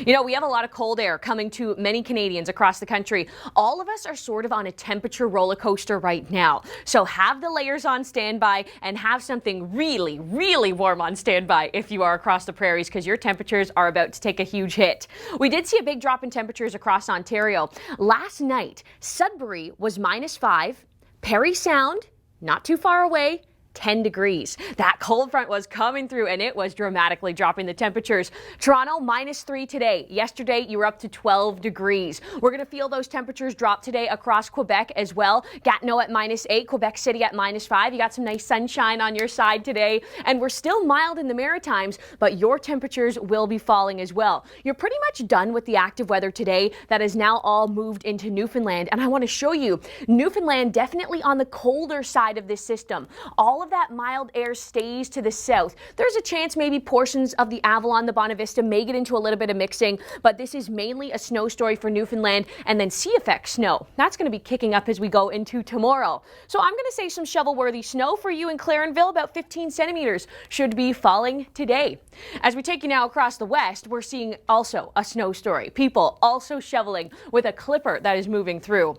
You know, we have a lot of cold air coming to many Canadians across the country. All of us are sort of on a temperature roller coaster right now. So have the layers on standby and have something really, really warm on standby if you are across the prairies, because your temperatures are about to take a huge hit. We did see a big drop in temperatures across Ontario. Last night, Sudbury was -5, Parry Sound, not too far away, 10 degrees. That cold front was coming through and it was dramatically dropping the temperatures. Toronto -3 today. Yesterday you were up to 12 degrees. We're going to feel those temperatures drop today across Quebec as well. Gatineau at -8, Quebec City at -5. You got some nice sunshine on your side today, and we're still mild in the Maritimes, but your temperatures will be falling as well. You're pretty much done with the active weather today. That is now all moved into Newfoundland, and I want to show you Newfoundland definitely on the colder side of this system. All of that mild air stays to the south. There's a chance maybe portions of the Avalon, the Bonavista may get into a little bit of mixing, but this is mainly a snow story for Newfoundland, and then sea effect snow. That's going to be kicking up as we go into tomorrow. So I'm going to say some shovel-worthy snow for you in Clarenville. About 15 centimeters should be falling today. As we take you now across the west, we're seeing also a snow story. People also shoveling with a clipper that is moving through.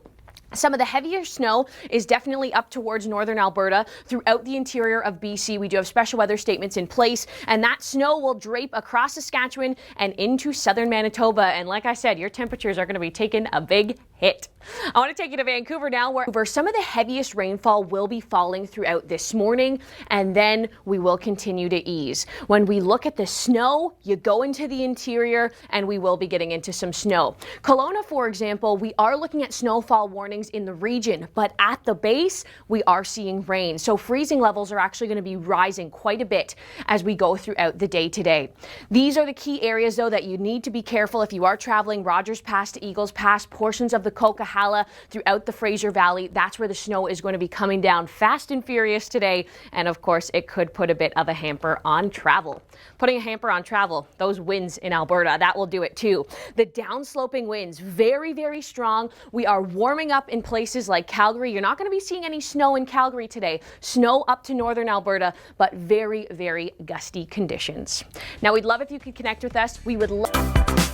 Some of the heavier snow is definitely up towards northern Alberta. Throughout the interior of BC, we do have special weather statements in place, and that snow will drape across Saskatchewan and into southern Manitoba. And like I said, your temperatures are going to be taking a big hit. I want to take you to Vancouver now, where some of the heaviest rainfall will be falling throughout this morning, and then we will continue to ease. When we look at the snow, you go into the interior, and we will be getting into some snow. Kelowna, for example, we are looking at snowfall warnings in the region, but at the base, we are seeing rain. So freezing levels are actually going to be rising quite a bit as we go throughout the day today. These are the key areas, though, that you need to be careful if you are traveling Rogers Pass to Eagles Pass, portions of the Coquihalla throughout the Fraser Valley. That's where the snow is going to be coming down fast and furious today. And of course, it could put a bit of a hamper on travel. Putting a hamper on travel, those winds in Alberta, that will do it too. The downsloping winds, very, very strong. We are warming up in places like Calgary. You're not going to be seeing any snow in Calgary today. Snow up to northern Alberta, but very, very gusty conditions. Now, we'd love if you could connect with us. We would love...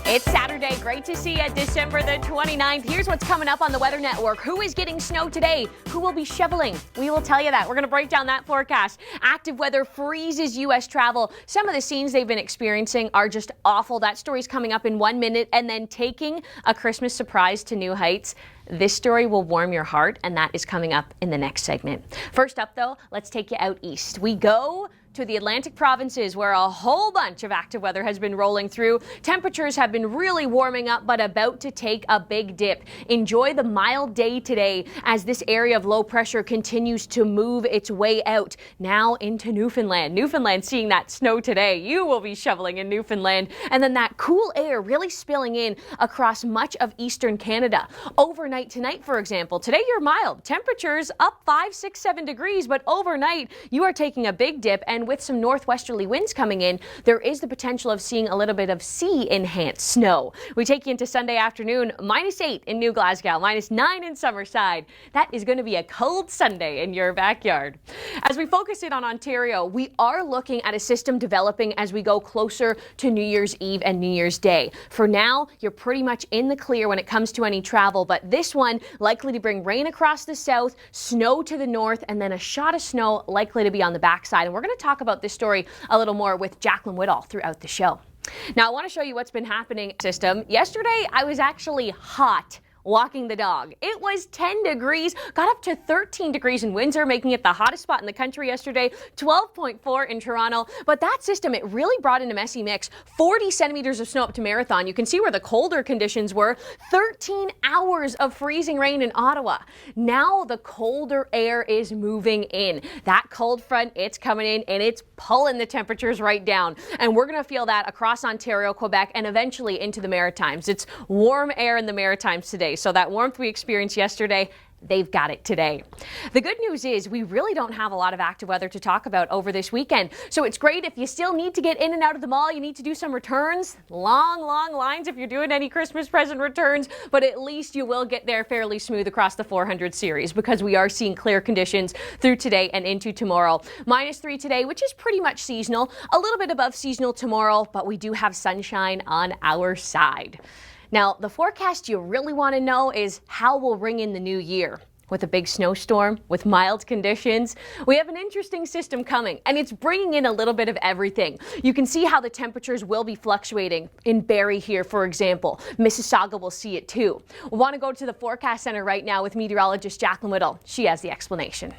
It's Saturday. Great to see you. December the 29th. Here's what's coming up on the Weather Network. Who is getting snow today? Who will be shoveling? We will tell you that. We're going to break down that forecast. Active weather freezes U.S. travel. Some of the scenes they've been experiencing are just awful. That story's coming up in 1 minute. And then taking a Christmas surprise to new heights. This story will warm your heart, and that is coming up in the next segment. First up, though, let's take you out east. We go to the Atlantic provinces, where a whole bunch of active weather has been rolling through. Temperatures have been really warming up, but about to take a big dip. Enjoy the mild day today as this area of low pressure continues to move its way out now into Newfoundland. Newfoundland seeing that snow today. You will be shoveling in Newfoundland. And then that cool air really spilling in across much of eastern Canada. Overnight tonight, for example, today you're mild. Temperatures up 5, 6, 7 degrees, but overnight you are taking a big dip, and with some northwesterly winds coming in, there is the potential of seeing a little bit of sea-enhanced snow. We take you into Sunday afternoon, -8 in New Glasgow, -9 in Summerside. That is going to be a cold Sunday in your backyard. As we focus in on Ontario, we are looking at a system developing as we go closer to New Year's Eve and New Year's Day. For now, you're pretty much in the clear when it comes to any travel, but this one likely to bring rain across the south, snow to the north, and then a shot of snow likely to be on the backside. And we're going to talk about this story a little more with Jacqueline Woodall throughout the show. Now, I want to show you what's been happening system. Yesterday, I was actually hot walking the dog. It was 10 degrees, got up to 13 degrees in Windsor, making it the hottest spot in the country yesterday, 12.4 in Toronto. But that system, it really brought in a messy mix. 40 centimeters of snow up to Marathon. You can see where the colder conditions were. 13 hours of freezing rain in Ottawa. Now the colder air is moving in. That cold front, it's coming in and it's pulling the temperatures right down. And we're going to feel that across Ontario, Quebec, and eventually into the Maritimes. It's warm air in the Maritimes today. So that warmth we experienced yesterday, they've got it today. The good news is we really don't have a lot of active weather to talk about over this weekend. So it's great if you still need to get in and out of the mall, you need to do some returns, long lines if you're doing any Christmas present returns, but at least you will get there fairly smooth across the 400 series because we are seeing clear conditions through today and into tomorrow. -3 today, which is pretty much seasonal, a little bit above seasonal tomorrow, but we do have sunshine on our side. Now, the forecast you really want to know is how we'll ring in the new year. With a big snowstorm, with mild conditions, we have an interesting system coming, and it's bringing in a little bit of everything. You can see how the temperatures will be fluctuating in Barrie here, for example. Mississauga will see it too. We want to go to the forecast center right now with meteorologist Jacqueline Whittle. She has the explanation.